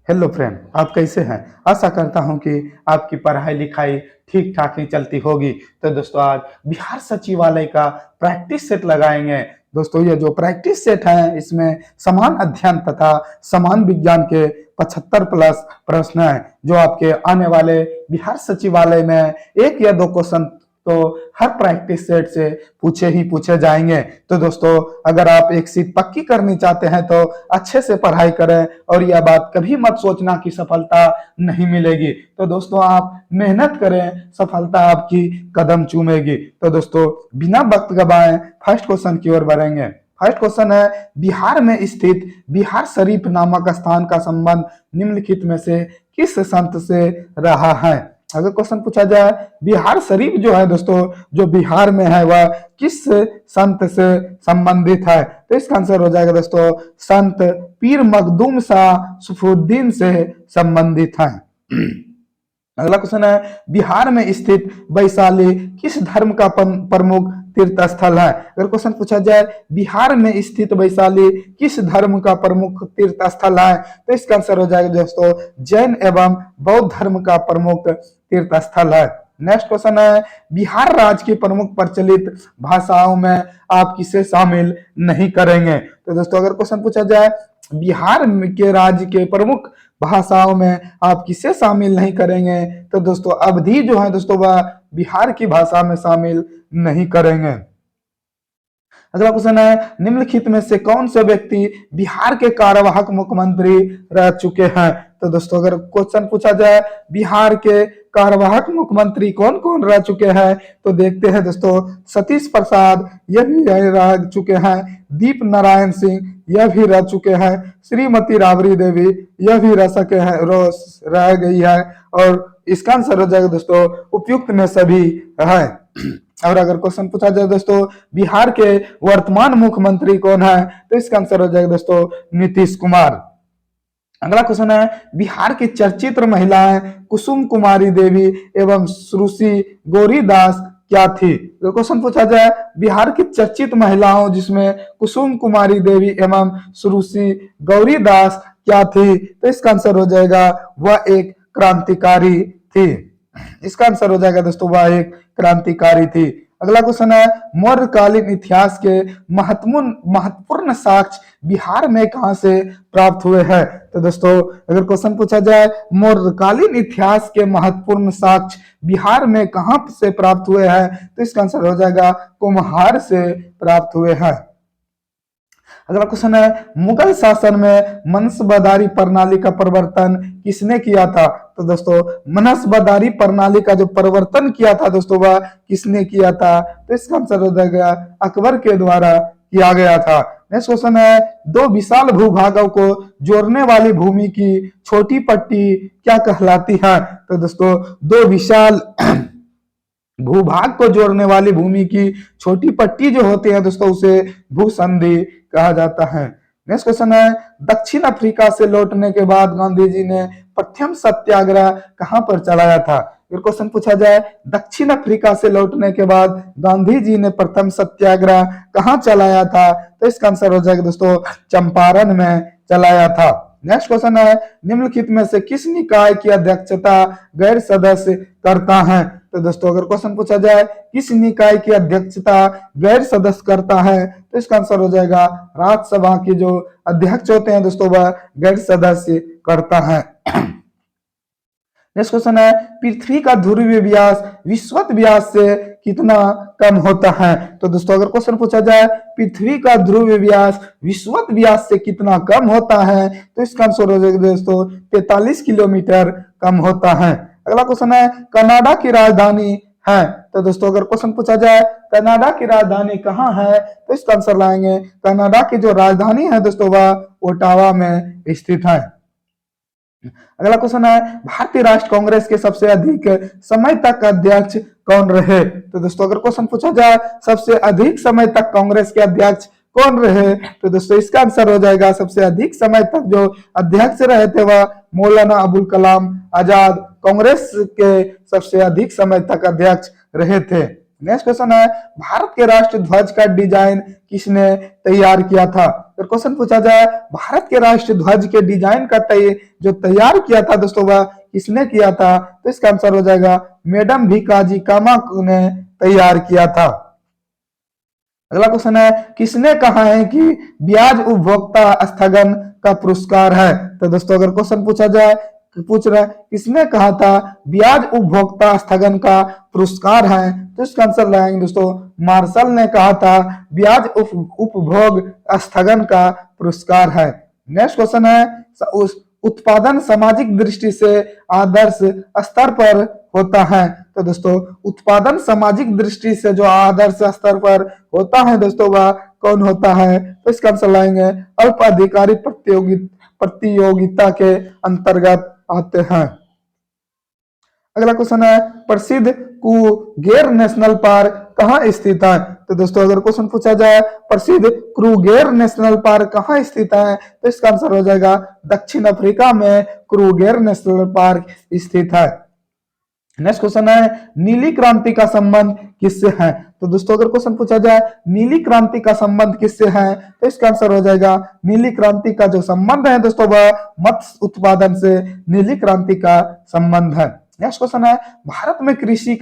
Hello friend, आप कैसे हैं? आशा करता हूं कि आपकी पढ़ाई लिखाई ठीक ठाक ही चलती होगी। तो दोस्तों, आज बिहार सचिवालय का प्रैक्टिस सेट लगाएंगे। दोस्तों, ये जो प्रैक्टिस सेट है इसमें समान अध्ययन तथा समान विज्ञान के 75 प्लस प्रश्न हैं, जो आपके आने वाले बिहार सचिवालय में एक या दो क्वेश्चन तो हर प्रैक्टिस सेट से पूछे ही पूछे जाएंगे। तो दोस्तों, अगर आप एक सीट पक्की करनी चाहते हैं तो अच्छे से पढ़ाई करें और यह बात कभी मत सोचना कि सफलता नहीं मिलेगी। तो दोस्तों, आप मेहनत करें, सफलता आपकी कदम चूमेगी। तो दोस्तों, बिना वक्त गवाए फर्स्ट क्वेश्चन की ओर बढ़ेंगे। फर्स्ट क्वेश्चन है, बिहार में स्थित बिहार शरीफ नामक स्थान का संबंध निम्नलिखित में से किस संत से रहा है? अगर क्वेश्चन पूछा जाए बिहार शरीफ जो है दोस्तों, जो बिहार में है वह किस संत से संबंधित है? तो इसका आंसर हो जाएगा दोस्तों संत पीर मखदूम शाह सफुद्दीन से संबंधित है। अगला क्वेश्चन है, बिहार में स्थित वैशाली किस धर्म का प्रमुख तीर्थ स्थल है? अगर क्वेश्चन पूछा जाए बिहार में स्थित वैशाली किस धर्म का प्रमुख तीर्थ स्थल है, तो इसका आंसर हो जाएगा दोस्तों जैन एवं बौद्ध धर्म का प्रमुख तीर्थ स्थल है। नेक्स्ट क्वेश्चन है, बिहार राज्य की प्रमुख प्रचलित भाषाओं में आप किसे शामिल नहीं करेंगे? तो दोस्तों, अगर क्वेश्चन पूछा जाए बिहार के राज्य के प्रमुख भाषाओं में आप किसे शामिल नहीं करेंगे, तो दोस्तों अवधी जो है दोस्तों वह बिहार की भाषा में शामिल नहीं करेंगे। अगला क्वेश्चन है, निम्नलिखित में से कौन से व्यक्ति बिहार के कार्यवाहक मुख्यमंत्री रह चुके हैं? तो दोस्तों, अगर क्वेश्चन पूछा जाए बिहार के कार्यवाहक मुख्यमंत्री कौन कौन रह चुके हैं, तो देखते हैं दोस्तों सतीश प्रसाद यह भी रह चुके हैं, दीप नारायण सिंह यह भी रह चुके हैं, श्रीमती राबड़ी देवी यह भी रह गई है, और इसका आंसर हो जाएगा दोस्तों उपयुक्त में सभी है। और अगर क्वेश्चन पूछा जाए दोस्तों बिहार के वर्तमान मुख्यमंत्री कौन है, तो इसका आंसर हो जाएगा दोस्तों नीतीश कुमार। अगला क्वेश्चन है, बिहार की चर्चित महिलाएं कुसुम कुमारी देवी एवं सुश्री गौरीदास क्या थी? तो क्वेश्चन पूछा जाए बिहार की चर्चित महिलाओं जिसमें कुसुम कुमारी देवी एवं सुश्री गौरीदास क्या थी, तो इसका आंसर हो जाएगा वह एक क्रांतिकारी थी। इसका आंसर हो जाएगा दोस्तों वह एक क्रांतिकारी थी। अगला क्वेश्चन है, मौर्यकालीन इतिहास के महत्वपूर्ण साक्ष्य बिहार में कहां से प्राप्त हुए हैं? तो दोस्तों, अगर क्वेश्चन पूछा जाए मौर्यकालीन इतिहास के महत्वपूर्ण साक्ष्य बिहार में कहां से प्राप्त हुए हैं, तो इसका आंसर हो जाएगा कुम्हार से प्राप्त हुए हैं। अगला क्वेश्चन है, मुगल शासन में मनसबदारी प्रणाली का प्रवर्तन किसने किया था? तो दोस्तों, मनसबदारी प्रणाली का जो प्रवर्तन किया था दोस्तों वह किसने किया था? तो इसका आंसर हो जाएगा अकबर के द्वारा किया गया था। नेक्स्ट क्वेश्चन है, दो विशाल भूभागों को जोड़ने वाली भूमि की छोटी पट्टी क्या कहलाती है? तो दोस्तों, दो विशाल भूभाग को जोड़ने वाली भूमि की छोटी पट्टी जो होती है दोस्तों उसे भूसंधि कहा जाता है। नेक्स्ट क्वेश्चन है, दक्षिण अफ्रीका से लौटने के बाद गांधी जी ने प्रथम सत्याग्रह कहां पर चलाया था? अगर क्वेश्चन पूछा जाए दक्षिण अफ्रीका से लौटने के बाद गांधी जी ने प्रथम सत्याग्रह कहां चलाया था, तो इसका आंसर हो जाएगा दोस्तों चंपारण में चलाया था। नेक्स्ट क्वेश्चन है, निम्नलिखित में से किस निकाय की अध्यक्षता गैर सदस्य करता है? तो दोस्तों, अगर क्वेश्चन पूछा जाए किस निकाय की अध्यक्षता गैर सदस्य करता है, तो इसका आंसर हो जाएगा राज्यसभा के जो अध्यक्ष होते हैं दोस्तों वह गैर सदस्य करता है। नेक्स्ट क्वेश्चन है, पृथ्वी का ध्रुवीय व्यास विश्वत व्यास से कितना कम होता है? तो दोस्तों, अगर क्वेश्चन पूछा जाए पृथ्वी का ध्रुवीय व्यास विश्वत व्यास से कितना कम होता है, तो इसका आंसर हो जाएगा दोस्तों 43 किलोमीटर कम होता है। अगला क्वेश्चन है, कनाडा की राजधानी है? तो दोस्तों, अगर क्वेश्चन पूछा जाए कनाडा की राजधानी कहाँ है, तो इसका आंसर लाएंगे कनाडा की जो राजधानी है दोस्तों वह ओटावा में स्थित है। अगला क्वेश्चन है, भारतीय राष्ट्रीय कांग्रेस के सबसे अधिक समय तक अध्यक्ष कौन रहे? तो दोस्तों, अगर क्वेश्चन पूछा जाए सबसे अधिक समय तक कांग्रेस के अध्यक्ष कौन रहे, तो दोस्तों इसका आंसर हो जाएगा सबसे अधिक समय तक जो अध्यक्ष रहे थे वह मौलाना अबुल कलाम आजाद कांग्रेस के सबसे अधिक समय तक अध्यक्ष रहे थे। नेक्स्ट क्वेश्चन है, भारत के राष्ट्र ध्वज का डिजाइन किसने तैयार किया था? अगर क्वेश्चन पूछा जाए भारत के राष्ट्र ध्वज के डिजाइन का जो तैयार किया था दोस्तों वह किसने किया था? तो इसका आंसर हो जाएगा मैडम भीकाजी कामा ने तैयार किया था। अगला क्वेश्चन है, किसने कहा है कि ब्याज उपभोक्ता स्थगन का पुरस्कार है? तो दोस्तों अगर क्वेश्चन पूछ रहा है किसने कहा था ब्याज उपभोक्ता स्थगन का पुरस्कार है, तो इसका आंसर लगाएंगे दोस्तों मार्शल ने कहा था ब्याज उपभोग स्थगन का पुरस्कार है। नेक्स्ट क्वेश्चन है, उस उत्पादन सामाजिक दृष्टि से आदर्श स्तर पर होता है? तो दोस्तों उत्पादन सामाजिक दृष्टि से जो आदर्श स्तर पर होता है दोस्तों वह कौन होता है? तो इसका आंसर लाएंगे अल्प अधिकारी प्रतियोगिता के अंतर्गत आते हैं। अगला क्वेश्चन है, प्रसिद्ध क्रूगेर नेशनल पार्क कहाँ स्थित है? तो दोस्तों अगर क्वेश्चन पूछा जाए प्रसिद्ध क्रूगेर नेशनल पार्क कहाँ स्थित है, तो इसका आंसर हो जाएगा दक्षिण अफ्रीका में क्रूगेर नेशनल पार्क स्थित है। नेक्स्ट क्वेश्चन है, नीली क्रांति का संबंध किससे है? तो दोस्तों अगर क्वेश्चन पूछा जाए नीली क्रांति का संबंध किससे है, तो इसका आंसर हो जाएगा नीली क्रांति का जो संबंध है दोस्तों वह मत्स्य उत्पादन से नीली क्रांति का संबंध है। नेक्स्ट क्वेश्चन है, भारत में कृषि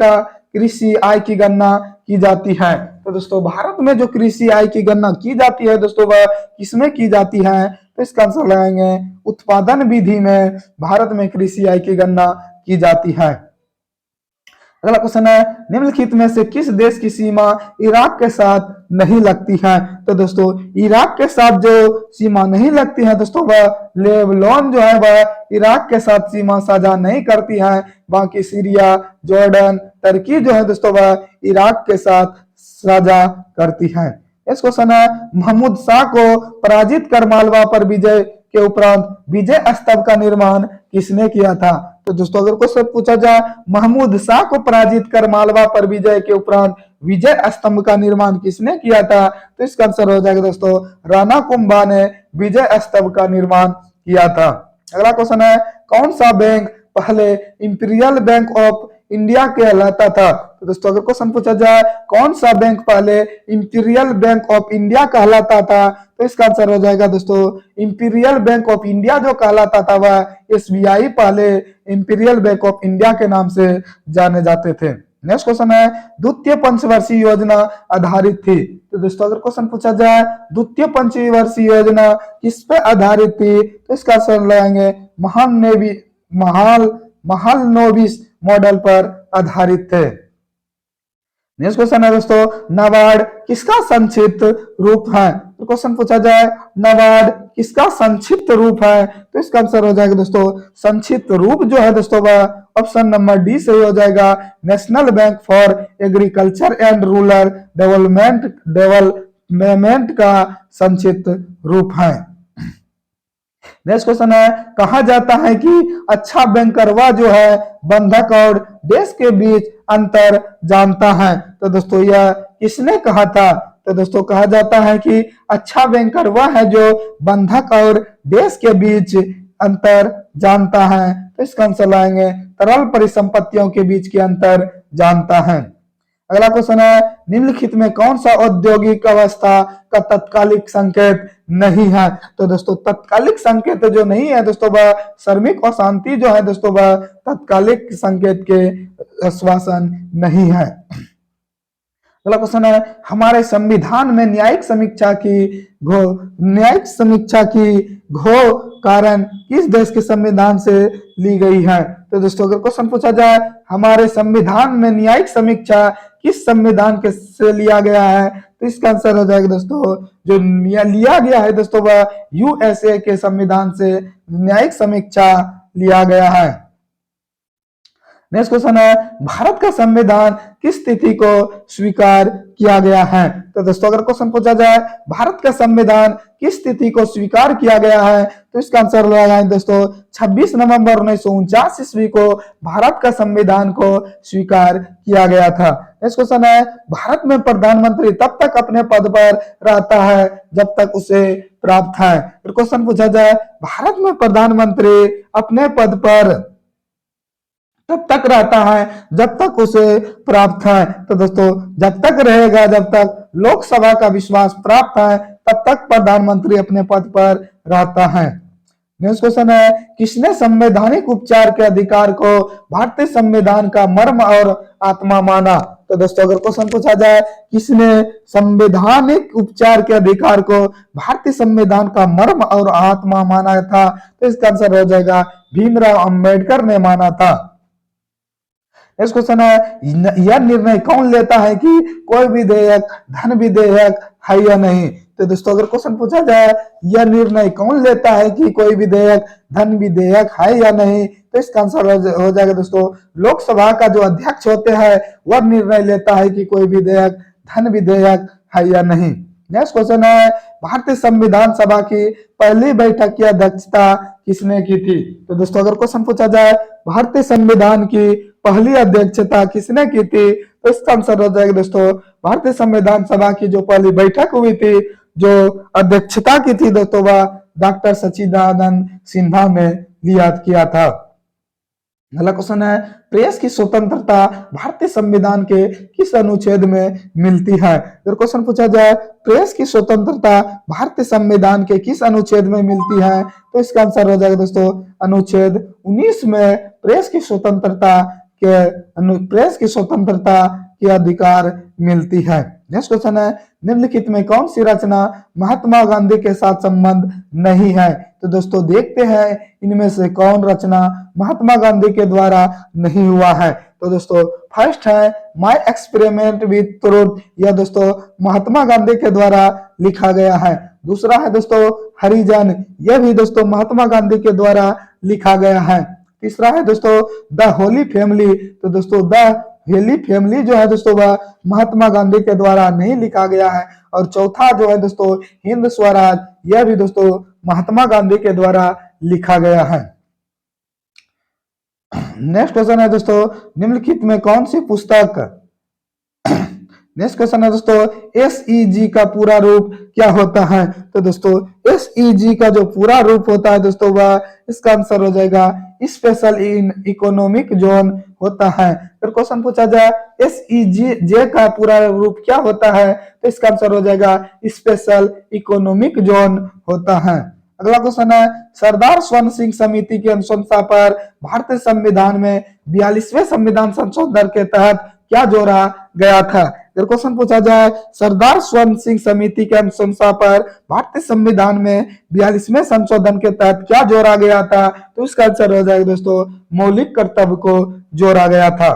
आय की गणना की जाती है? तो दोस्तों भारत में जो कृषि आय की गणना की जाती है दोस्तों वह किसमें की जाती है? तो इसका आंसर लगाएंगे उत्पादन विधि में भारत में कृषि आय की गणना की जाती है। अगला क्वेश्चन है, निम्नलिखित में से किस देश की सीमा इराक के साथ नहीं लगती है? तो दोस्तों इराक के साथ जो सीमा नहीं लगती है दोस्तों वह लेबनान जो है वह इराक के साथ सीमा साझा नहीं करती है। बाकी सीरिया, जॉर्डन, तुर्की जो है दोस्तों वह इराक के साथ साझा करती है। इस क्वेश्चन है, महमूद शाह को पराजित कर मालवा पर विजय के उपरांत विजय स्तंभ का निर्माण किसने किया था? तो दोस्तों अगर क्वेश्चन पूछा जाए महमूद शाह को पराजित कर मालवा पर विजय के उपरांत विजय स्तंभ का निर्माण किसने किया था? तो इसका आंसर हो जाएगा दोस्तों राणा कुंभा ने विजय स्तंभ का निर्माण किया था। अगला क्वेश्चन है, कौन सा बैंक पहले इंपीरियल बैंक ऑफ इंडिया कहलाता था? तो दोस्तों अगर क्वेश्चन पूछा जाए कौन सा बैंक पहले इंपीरियल बैंक ऑफ इंडिया कहलाता था, तो इसका आंसर हो जाएगा दोस्तों इंपीरियल बैंक ऑफ इंडिया जो कहलाता था वह एसबीआई पहले इंपीरियल बैंक ऑफ इंडिया के नाम से जाने जाते थे। नेक्स्ट क्वेश्चन है, द्वितीय पंचवर्षीय योजना आधारित थी? तो दोस्तों अगर क्वेश्चन पूछा जाए द्वितीय पंचवर्षीय योजना किस पे आधारित थी, तो इसका आंसर लगाएंगे महालनोबिस मॉडल पर आधारित थे। नेक्स्ट क्वेश्चन है दोस्तों, नाबार्ड किसका संक्षिप्त रूप है? तो क्वेश्चन पूछा जाए नाबार्ड किसका संक्षिप्त रूप है, तो इसका आंसर हो जाएगा दोस्तों संक्षिप्त रूप जो है दोस्तों वह ऑप्शन नंबर डी से हो जाएगा national bank for agriculture and rural development का संक्षिप्त रूप है। नेक्स्ट क्वेश्चन है, कहा जाता है कि अच्छा बैंकर वह जो है बंधक और देश के बीच अंतर जानता है? तो दोस्तों यह किसने कहा था? तो दोस्तों कहा जाता है कि अच्छा बैंकर वह है जो बंधक और देश के बीच अंतर जानता है। तो इसका आंसर लाएंगे तरल परिसंपत्तियों के बीच के अंतर जानता है। अगला क्वेश्चन है, निम्नलिखित में कौन सा औद्योगिक अवस्था का तत्कालिक संकेत नहीं है? तो दोस्तों तत्कालिक संकेत जो नहीं है दोस्तों वह श्रमिक अशांति जो है दोस्तों वह तत्कालिक संकेत के आश्वासन नहीं है। अगला क्वेश्चन है, हमारे संविधान में न्यायिक समीक्षा की घो कारण किस देश के संविधान से ली गई है? तो दोस्तों अगर क्वेश्चन पूछा जाए हमारे संविधान में न्यायिक समीक्षा किस संविधान के से लिया गया है, तो इसका आंसर हो जाएगा दोस्तों जो लिया गया है दोस्तों वह यूएसए के संविधान से न्यायिक समीक्षा लिया गया है। नेक्स्ट क्वेश्चन है, भारत का संविधान किस तिथि को स्वीकार किया गया है? तो दोस्तों अगर क्वेश्चन पूछा जाए भारत का संविधान किस तिथि को स्वीकार किया गया है, तो इसका आंसर लगाएंगे दोस्तों 26 नवंबर 1949 ईस्वी को भारत का संविधान को स्वीकार किया गया था। नेक्स्ट क्वेश्चन है, भारत में प्रधानमंत्री तब तक अपने पद पर रहता है जब तक उसे प्राप्त है। फिर क्वेश्चन पूछा जाए भारत में प्रधानमंत्री अपने पद पर तब तक रहता है जब तक उसे प्राप्त है। तो दोस्तों जब तक रहेगा, जब तक लोकसभा का विश्वास प्राप्त है, तब तक प्रधानमंत्री अपने पद पर रहता है। नेक्स्ट क्वेश्चन है, किसने संवैधानिक उपचार के अधिकार को भारतीय संविधान का मर्म और आत्मा माना? तो दोस्तों अगर क्वेश्चन पूछा जाए किसने संवैधानिक उपचार के अधिकार को भारतीय संविधान का मर्म और आत्मा माना था, तो इसका आंसर हो जाएगा भीमराव अंबेडकर ने माना था। नेक्स्ट क्वेश्चन है, यह निर्णय कौन लेता है कि कोई विधेयक धन विधेयक है या नहीं? तो दोस्तों अगर क्वेश्चन पूछा जाए यह निर्णय कौन लेता है कि कोई विधेयक धन विधेयक है या नहीं, तो इसका आंसर हो जाएगा दोस्तों लोकसभा का जो अध्यक्ष होते हैं वह निर्णय लेता है कि कोई विधेयक धन विधेयक है या नहीं। नेक्स्ट क्वेश्चन है, भारतीय संविधान सभा की पहली बैठक की अध्यक्षता किसने की थी? तो दोस्तों अगर क्वेश्चन पूछा जाए भारतीय संविधान की पहली अध्यक्षता किसने की थी, तो इसका आंसर हो जाएगा दोस्तों भारतीय संविधान सभा की जो पहली बैठक हुई थी, जो अध्यक्षता की थी दोस्तों वह डॉक्टर सच्चिदानंद सिन्हा ने लिया किया था। अगला क्वेश्चन है, प्रेस की स्वतंत्रता भारतीय संविधान के किस अनुच्छेद में मिलती है? अगर क्वेश्चन पूछा जाए प्रेस की स्वतंत्रता भारतीय संविधान के किस अनुच्छेद में मिलती है, तो इसका आंसर हो जाएगा दोस्तों अनुच्छेद 19 में प्रेस की स्वतंत्रता के अधिकार मिलती है। नेक्स्ट क्वेश्चन है, निम्नलिखित में कौन सी रचना महात्मा गांधी के साथ संबंध नहीं है? तो दोस्तों देखते हैं इनमें से कौन रचना महात्मा गांधी के द्वारा नहीं हुआ है। तो दोस्तों फर्स्ट है माय एक्सपेरिमेंट विद ट्रुथ, यह दोस्तों महात्मा गांधी के द्वारा लिखा गया है। दूसरा है दोस्तों हरिजन, यह भी दोस्तों महात्मा गांधी के द्वारा लिखा गया है। तीसरा है दोस्तों द होली फैमिली, तो दोस्तों द होली फैमिली जो है दोस्तों वह महात्मा गांधी के द्वारा नहीं लिखा गया है। और चौथा जो है दोस्तों हिंद स्वराज, यह भी दोस्तों महात्मा गांधी के द्वारा लिखा गया है। नेक्स्ट क्वेश्चन है दोस्तों निम्नलिखित में कौन सी पुस्तक नेक्स्ट क्वेश्चन है दोस्तों SEG का पूरा रूप क्या होता है? तो दोस्तों SEG का जो पूरा रूप होता है दोस्तों वह इसका आंसर हो जाएगा स्पेशल इन इकोनॉमिक जोन होता है। फिर क्वेश्चन पूछा जाए SEG का पूरा रूप क्या होता है, तो इसका आंसर हो जाएगा स्पेशल इकोनॉमिक जोन होता है। अगला क्वेश्चन है, सरदार स्वर्ण सिंह समिति की अनुशंसा पर भारतीय संविधान में 42वें संविधान संशोधन के तहत क्या जोड़ा गया था? अगर क्वेश्चन पूछा जाए सरदार स्वर्ण सिंह समिति के अनुशंसा पर भारतीय संविधान में 42वें संशोधन के तहत क्या जोड़ा गया था, तो इसका आंसर हो जाएगा दोस्तों मौलिक कर्तव्य को जोड़ा गया था।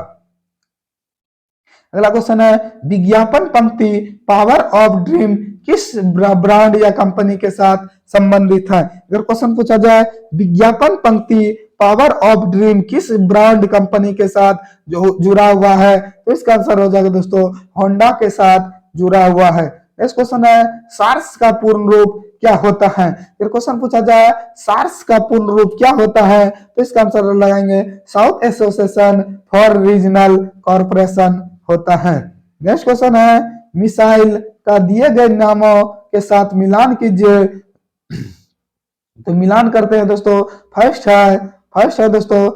अगला क्वेश्चन है, विज्ञापन पंक्ति पावर ऑफ ड्रीम किस ब्रांड या कंपनी के साथ संबंधित है? अगर क्वेश्चन पूछा जाए विज्ञापन पंक्ति पावर ऑफ ड्रीम किस ब्रांड कंपनी के साथ जो जुड़ा हुआ है, तो इसका आंसर हो जाएगा दोस्तों होंडा के साथ जुड़ा हुआ है। नेक्स्ट क्वेश्चन है, सार्स का पूर्ण रूप क्या होता है? अगर क्वेश्चन पूछा जाए सार्स का पूर्ण रूप क्या होता है, तो इसका आंसर लगाएंगे south association for regional corporation होता है। नेक्स्ट क्वेश्चन है, मिसाइल का दिए गए नामों के साथ मिलान कीजिए। तो मिलान करते हैं दोस्तों, फर्स्ट है दोस्तों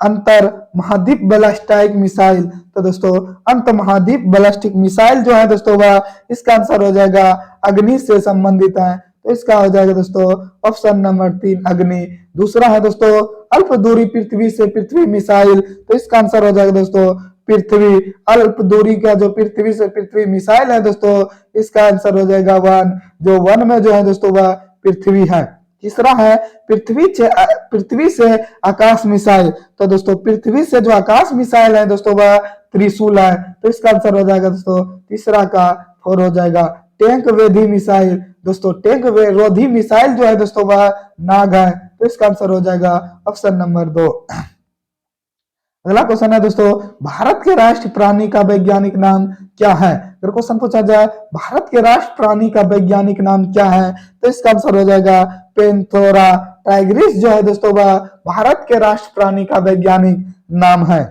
अंतर महाद्वीप बैलिस्टिक मिसाइल। तो दोस्तों अंत महाद्वीप बैलिस्टिक मिसाइल जो है दोस्तों वह इसका आंसर हो जाएगा अग्नि से संबंधित है। तो इसका हो जाएगा दोस्तों ऑप्शन नंबर 3 अग्नि। दूसरा है दोस्तों अल्प दूरी पृथ्वी से पृथ्वी मिसाइल, तो इसका आंसर हो जाएगा दोस्तों पृथ्वी। अल्प दूरी का जो पृथ्वी से पृथ्वी मिसाइल है दोस्तों इसका आंसर हो जाएगा 1, जो 1 में जो है दोस्तों वह पृथ्वी है। तीसरा है पृथ्वी से आकाश मिसाइल, तो दोस्तों पृथ्वी से जो आकाश मिसाइल है दोस्तों वह त्रिशूल है। तो इसका आंसर हो जाएगा दोस्तों तीसरा का 4 हो जाएगा। टैंक वेधी मिसाइल, दोस्तों टैंक रोधी मिसाइल जो है दोस्तों वह नाग है। तो इसका आंसर हो जाएगा ऑप्शन नंबर 2। अगला क्वेश्चन है दोस्तों भारत के राष्ट्र प्राणी का वैज्ञानिक नाम क्या है? अगर क्वेश्चन पूछा जाए भारत के राष्ट्र प्राणी का वैज्ञानिक नाम क्या है, तो इसका आंसर हो जाएगा पेंथोरा टाइग्रिस जो है दोस्तों वह भारत के राष्ट्र प्राणी का वैज्ञानिक नाम है।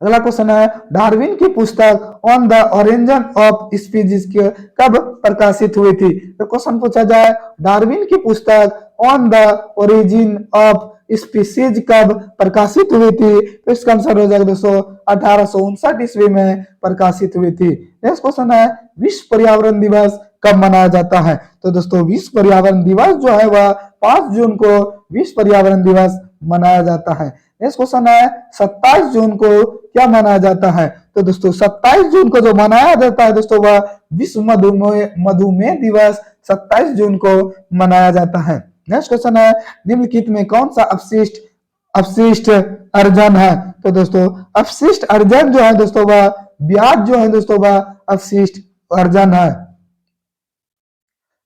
अगला क्वेश्चन है डार्विन की पुस्तक on the origin of species कब प्रकाशित हुई थी? तो क्वेश्चन पूछा जाए डार्विन की पुस्तक on the origin of species कब प्रकाशित हुई थी? तो इसका आंसर हो जाएगा दोस्तों 1859 ईस्वी में प्रकाशित हुई थी। नेक्स्ट क्वेश्चन है विश्व पर्यावरण दिवस कब मनाया जाता है? तो दोस्तों विश्व पर्यावरण दिवस जो है वह 5 जून को विश्व पर्यावरण दिवस मनाया जाता है। नेक्स्ट क्वेश्चन है 27 जून को क्या मनाया जाता है? तो दोस्तों 27 जून को जो मनाया जाता है दोस्तों वह विश्व मधुमेह दिवस 27 जून को मनाया जाता है। नेक्स्ट क्वेश्चन है निम्नलिखित में कौन सा अपशिष्ट अर्जन है? तो दोस्तों अपशिष्ट अर्जन जो है दोस्तों वह ब्याज जो है दोस्तों वह अपशिष्ट अर्जन है।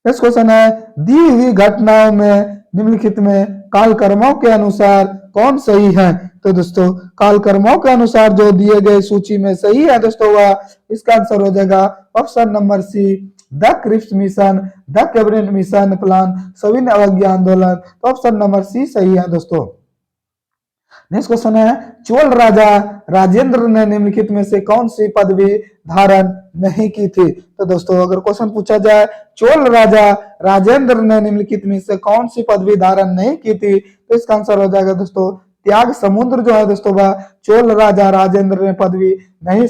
नेक्स्ट क्वेश्चन है दी हुई घटनाओं में निम्नलिखित में कालक्रमों के अनुसार कौन सही है? तो दोस्तों कालक्रमों के अनुसार जो दिए गए सूची में सही है दोस्तों वह इसका आंसर हो जाएगा option number C the Cripps Mission, the Cabinet Mission plan, सविन अवज्ञा आंदोलन। तो ऑप्शन नंबर सी सही है दोस्तों। नेक्स्ट क्वेश्चन है चोल राजा राजेंद्र ने निम्नलिखित में से कौन सी पदवी धारण नहीं की थी? तो दोस्तों अगर क्वेश्चन पूछा जाए चोल राजा राजेंद्र ने निम्नलिखित में से कौन सी पदवी धारण नहीं की थी? तो इसका आंसर हो जाएगा दोस्तों त्याग समुद्र जो है दोस्तों वह चोल राजा राजेंद्र ने पदवी नहीं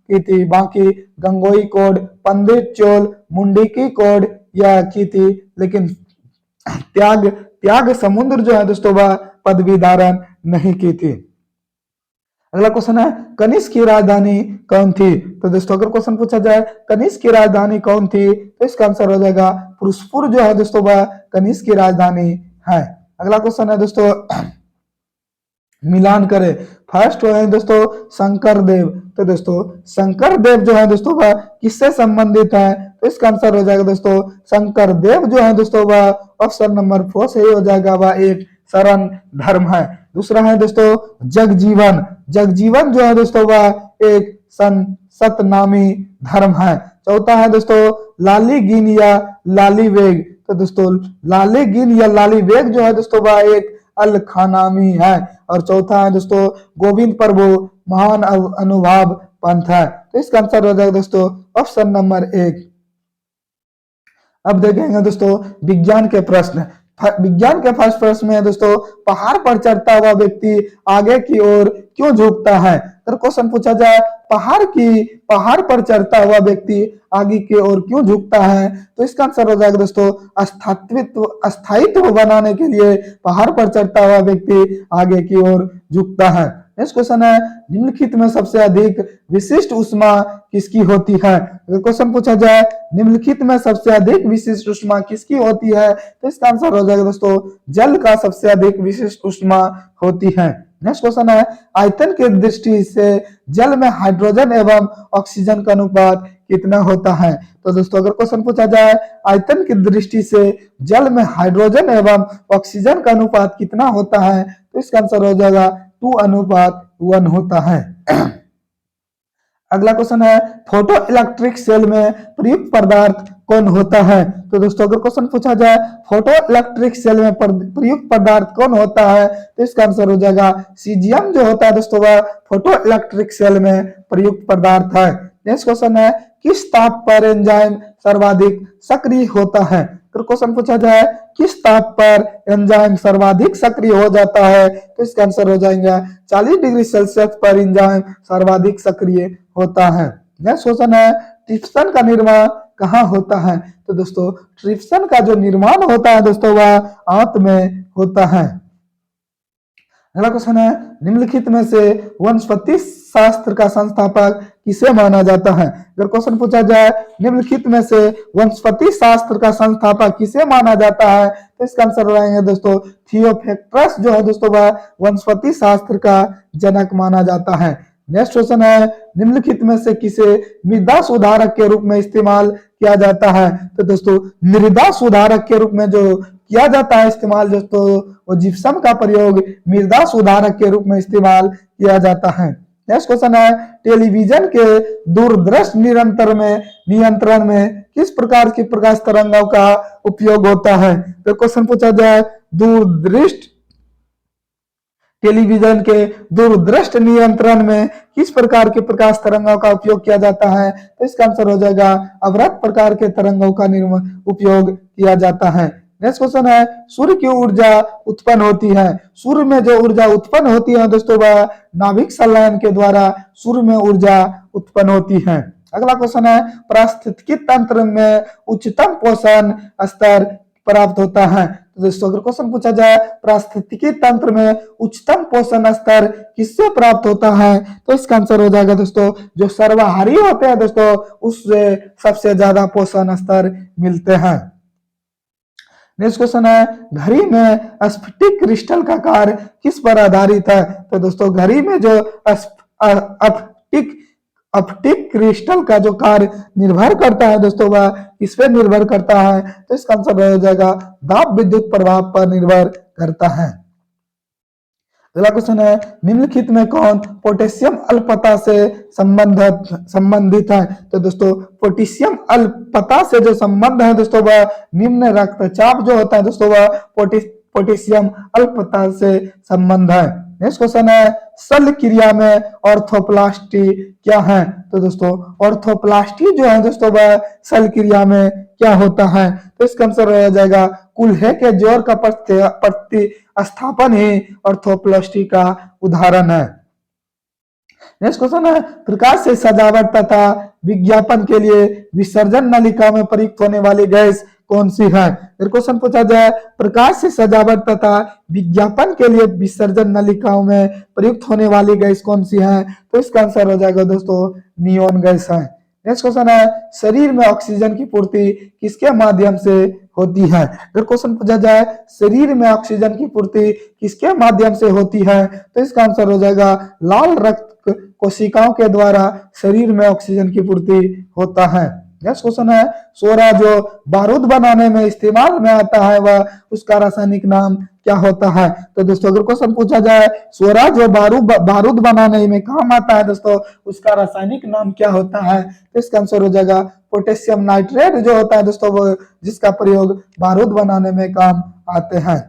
की थी। बाकी गंगोई कोड, पंडित चोल, मुंडकी कोड यह की थी, लेकिन त्याग समुद्र जो है दोस्तों वह पदवी धारण नहीं की थी। अगला क्वेश्चन है कनिष्क की राजधानी कौन थी? तो दोस्तों अगर क्वेश्चन पूछा जाए कनिष्क की राजधानी कौन थी? तो इसका आंसर हो जाएगा पुरुषपुर जो है दोस्तों वह कनिष्क की राजधानी है। अगला क्वेश्चन है दोस्तों मिलान करें। फर्स्ट है दोस्तों शंकर देव। तो दोस्तों शंकर देव जो है दोस्तों वह किससे संबंधित है? तो इसका आंसर हो जाएगा दोस्तों शंकर देव जो है दोस्तों वह ऑप्शन नंबर 4 सही हो जाएगा, वह एक शरण धर्म है। दूसरा है दोस्तों जगजीवन। जगजीवन जो है दोस्तों वह एक सतनामी धर्म है। चौथा है दोस्तों लालीगीन या लालीवेग। तो दोस्तों लालीगीन या लालीवेग जो है दोस्तों वह एक अल खानामी है। और चौथा है दोस्तों गोविंद प्रभु महान अनुभाव पंथ है। तो इसका आंसर हो जाएगा दोस्तों ऑप्शन नंबर 1। अब देखेंगे दोस्तों विज्ञान के प्रश्न। विज्ञान के फर्स्ट प्रश्न में दोस्तों पहाड़ पर चढ़ता हुआ व्यक्ति आगे की ओर क्यों झुकता है? अगर क्वेश्चन पूछा जाए पहाड़ पर चढ़ता हुआ व्यक्ति आगे की ओर क्यों झुकता है? तो इसका आंसर हो जाएगा दोस्तों अस्थायित्व बनाने के लिए पहाड़ पर चढ़ता हुआ व्यक्ति आगे की ओर झुकता है। नेक्स्ट क्वेश्चन है निम्नलिखित में सबसे अधिक विशिष्ट ऊष्मा किसकी होती है? अगर क्वेश्चन पूछा जाए निम्नलिखित में सबसे अधिक विशिष्ट ऊष्मा किसकी होती है? तो इसका आंसर हो जाएगा दोस्तों जल का सबसे अधिक विशिष्ट ऊष्मा होती है। नेक्स्ट क्वेश्चन है आयतन की दृष्टि से जल में हाइड्रोजन एवं ऑक्सीजन का अनुपात कितना होता है? तो दोस्तों अगर क्वेश्चन पूछा जाए आयतन की दृष्टि से जल में हाइड्रोजन एवं ऑक्सीजन का अनुपात कितना होता है? तो इसका आंसर हो जाएगा 2:1 होता है। अगला क्वेश्चन है फोटो इलेक्ट्रिक सेल में प्रयुक्त पदार्थ कौन होता है? तो दोस्तों अगर क्वेश्चन पूछा जाए फोटो इलेक्ट्रिक सेल में प्रयुक्त पदार्थ कौन होता है? तो इसका आंसर हो जाएगा सीजियम जो होता है दोस्तों वह फोटो इलेक्ट्रिक सेल में प्रयुक्त पदार्थ है। नेक्स्ट क्वेश्चन है किस ताप पर एंजाइम सर्वाधिक सक्रिय होता है? तो क्वेश्चन पूछा जाए किस ताप पर एंजाइम सर्वाधिक सक्रिय हो जाता है? तो इसका आंसर हो जाएगा 40 डिग्री सेल्सियस पर एंजाइम सर्वाधिक सक्रिय होता है। नेक्स्ट क्वेश्चन है ट्रिप्सिन का निर्माण कहाँ होता है? तो दोस्तों ट्रिप्सिन का जो निर्माण होता है दोस्तों वह आंत में होता है। अगला क्वेश्चन है निम्नलिखित में से वनस्पति शास्त्र का संस्थापक किसे माना जाता है? अगर क्वेश्चन पूछा जाए निम्नलिखित में से वनस्पति शास्त्र का संस्थापक किसे माना जाता है? तो इसका आंसर रहेंगे दोस्तों थियोफ्रस्टस जो है दोस्तों वह वनस्पति शास्त्र का जनक माना जाता है। नेक्स्ट क्वेश्चन है निम्नलिखित में से किसे मृदा सुधारक के रूप में इस्तेमाल किया जाता है? तो दोस्तों मृदा सुधारक के रूप में जो किया जाता है इस्तेमाल दोस्तों वो जिप्सम का प्रयोग मृदा सुधारक के रूप में इस्तेमाल किया जाता है। नेक्स्ट क्वेश्चन है टेलीविजन के दूरदृष्टि नियंत्रण में किस प्रकार की प्रकाश तरंगों का उपयोग होता है? तो क्वेश्चन पूछा जाए टेलीविजन के दूरदृष्टि नियंत्रण में किस प्रकार के प्रकाश तरंगों का उपयोग किया जाता है? तो इसका आंसर हो जाएगा अवरक्त प्रकार के तरंगों का उपयोग किया जाता है। नेक्स्ट क्वेश्चन है सूर्य की ऊर्जा उत्पन्न होती है। सूर्य में जो ऊर्जा उत्पन्न होती है दोस्तों वह नाभिक संलयन के द्वारा सूर्य में ऊर्जा उत्पन्न होती है। अगला क्वेश्चन है पारिस्थितिकी तंत्र में उच्चतम पोषण स्तर प्राप्त होता है। तो दोस्तों अगर क्वेश्चन पूछा जाए पारिस्थितिकी तंत्र में उच्चतम पोषण स्तर किससे प्राप्त होता है तो इसका आंसर हो जाएगा दोस्तों जो सर्वाहारी होते हैं दोस्तों उससे सबसे ज्यादा पोषण स्तर मिलते हैं। नेक्स्ट क्वेश्चन है घड़ी में स्फटिक क्रिस्टल का कार्य किस पर आधारित है। तो दोस्तों घड़ी में जो अपटिक क्रिस्टल का जो कार्य निर्भर करता है दोस्तों वह इस पर निर्भर करता है तो इसका आंसर हो जाएगा दाब विद्युत प्रभाव पर निर्भर करता है। अगला क्वेश्चन है निम्नलिखित में कौन पोटेशियम अल्पता से संबंधित है। तो दोस्तों पोटेशियम अल्पता से जो संबंध है दोस्तों वह निम्न रक्तचाप जो होता है दोस्तों वह पोटेशियम अल्पता से संबंध है। नेक्स्ट क्वेश्चन है शल्य क्रिया में ऑर्थोप्लास्टी क्या है। तो दोस्तों ऑर्थोप्लास्टी जो है दोस्तों वह शल्य क्रिया में क्या होता है तो इसका आंसर हो जाएगा कूल्हे के जोड़ का प्रतिस्थापन ही ऑर्थोप्लास्टी का उदाहरण है। नेक्स्ट क्वेश्चन है प्रकाश से सजावट तथा विज्ञापन के लिए विसर्जन नलिका में प्रयुक्त होने वाली गैस कौन सी है। फिर क्वेश्चन पूछा जाए प्रकाश से सजावट तथा विज्ञापन के लिए विसर्जन नलिकाओं में प्रयुक्त होने वाली गैस कौन सी है तो इसका आंसर हो जाएगा दोस्तों नियोन गैस है। नेक्स्ट क्वेश्चन है शरीर में ऑक्सीजन की पूर्ति किसके माध्यम से होती है। अगर क्वेश्चन पूछा जाए शरीर में ऑक्सीजन की पूर्ति किसके माध्यम से होती है तो इसका आंसर हो जाएगा लाल रक्त कोशिकाओं के द्वारा शरीर में ऑक्सीजन की पूर्ति होता है। नेक्स्ट क्वेश्चन है सोरा जो बारूद बनाने में इस्तेमाल में आता है वह उसका रासायनिक नाम क्या होता है। तो दोस्तों अगर क्वेश्चन पूछा जाए सोरा जो बारूद बनाने में काम आता है दोस्तों उसका रासायनिक नाम क्या होता है तो इसका आंसर हो जाएगा पोटेशियम नाइट्रेट जो होता है दोस्तों वो जिसका प्रयोग बारूद बनाने में काम आते हैं।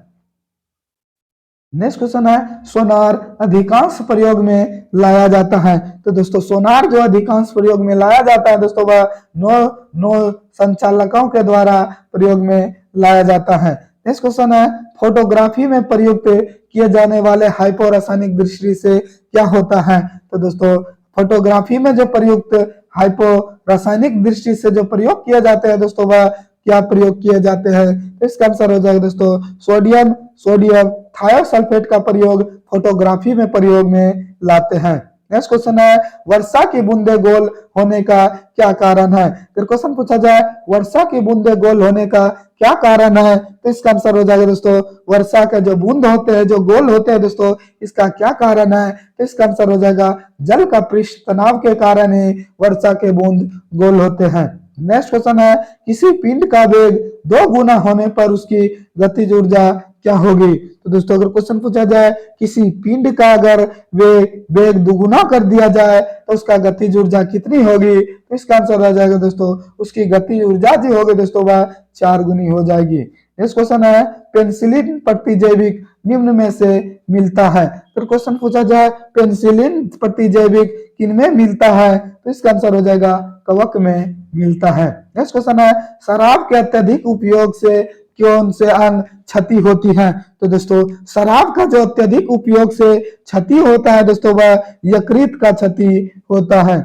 नेक्स्ट क्वेश्चन है सोनार अधिकांश प्रयोग में लाया जाता है। तो दोस्तों सोनार जो अधिकांश प्रयोग में लाया जाता है दोस्तों वह नौ संचालकों के द्वारा प्रयोग में लाया जाता है। नेक्स्ट क्वेश्चन है फोटोग्राफी में प्रयुक्त किए जाने वाले हाइपो रासायनिक दृष्टि से क्या होता है। तो दोस्तों फोटोग्राफी में जो प्रयुक्त हाइपो रासायनिक दृष्टि से जो प्रयोग किए जाते हैं दोस्तों वह क्या प्रयोग किए जाते हैं तो इसका आंसर हो जाएगा दोस्तों सोडियम थायोसल्फेट का प्रयोग फोटोग्राफी में प्रयोग में लाते हैं। नेक्स्ट क्वेश्चन है वर्षा की बूंदे गोल होने का क्या कारण है। फिर क्वेश्चन पूछा जाए वर्षा की बूंदे गोल होने का क्या कारण है तो इसका आंसर हो जाएगा दोस्तों वर्षा के जो बूंद होते हैं जो गोल होते हैं दोस्तों इसका क्या कारण है तो इसका आंसर हो जाएगा जल का पृष्ठ तनाव के कारण ही वर्षा के बूंद गोल होते हैं। नेक्स्ट क्वेश्चन है किसी पिंड का वेग 2 गुना होने पर उसकी गतिज ऊर्जा क्या होगी। तो दोस्तों अगर क्वेश्चन पूछा जाए किसी पिंड का अगर वेग दुगुना कर दिया जाए तो उसका गतिज ऊर्जा कितनी होगी तो इसका आंसर आ जाएगा दोस्तों उसकी गतिज ऊर्जा जो होगी दोस्तों वह 4 गुनी हो जाएगी। नेक्स्ट क्वेश्चन है पेनिसिलिन प्रतिजैविक निम्न में से मिलता है। फिर क्वेश्चन पूछा जाए पेनिसिलिन प्रतिजैविक किनमें मिलता है तो इसका आंसर हो जाएगा कवक में मिलता है। नेक्स्ट क्वेश्चन है शराब के अत्यधिक उपयोग से कौन से अंग क्षति होती है। तो दोस्तों शराब का जो अत्यधिक उपयोग से क्षति होता है दोस्तों वह यकृत का क्षति होता है।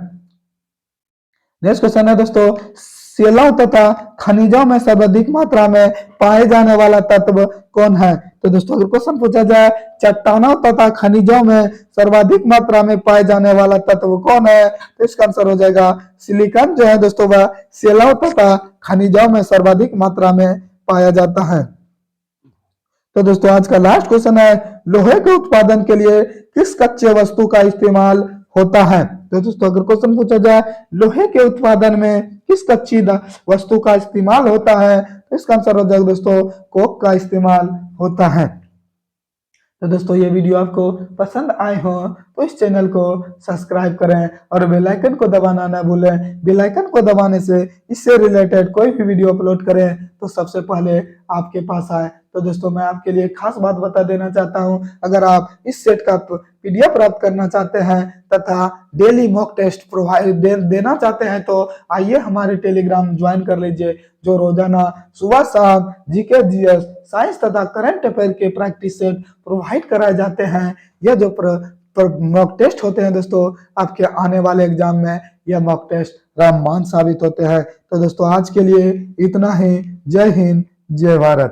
नेक्स्ट क्वेश्चन है दोस्तों सेलों तथा खनिजों में सर्वाधिक मात्रा में पाए जाने वाला तत्व कौन है। तो दोस्तों अगर क्वेश्चन पूछा जाए चट्टानों तथा खनिजों में सर्वाधिक मात्रा में पाए जाने वाला तत्व कौन है तो इसका आंसर हो जाएगा सिलिकॉन जो है दोस्तों वह सेलों तथा खनिजों में सर्वाधिक मात्रा में पाया जाता है। तो दोस्तों आज का लास्ट क्वेश्चन है लोहे के उत्पादन के लिए किस कच्चे वस्तु का इस्तेमाल होता है। तो दोस्तों अगर क्वेश्चन पूछा जाए लोहे के उत्पादन में किस कच्ची वस्तु का इस्तेमाल होता है तो इसका आंसर हो जाएगा दोस्तों कोक का इस्तेमाल होता है। तो दोस्तों ये वीडियो आपको पसंद आए हो तो इस चैनल को सब्सक्राइब करें और बेल आइकन को दबाना ना भूलें। बेल आइकन को दबाने से इससे रिलेटेड कोई भी वीडियो अपलोड करें तो सबसे पहले आपके पास आए। तो दोस्तों मैं आपके लिए एक खास बात बता देना चाहता हूं, अगर आप इस सेट का पीडीएफ प्राप्त करना चाहते हैं तथा डेली मॉक टेस्ट देना चाहते हैं तो आइए हमारे टेलीग्राम ज्वाइन कर लीजिए, जो रोजाना सुबह शाम जीके जीएस साइंस तथा करंट अफेयर के प्रैक्टिस सेट प्रोवाइड कराए जाते हैं। यह जो मॉक टेस्ट होते हैं दोस्तों, आपके आने वाले एग्जाम में यह मॉक टेस्ट रामबाण साबित होते हैं। तो दोस्तों आज के लिए इतना ही। जय हिंद, जय भारत।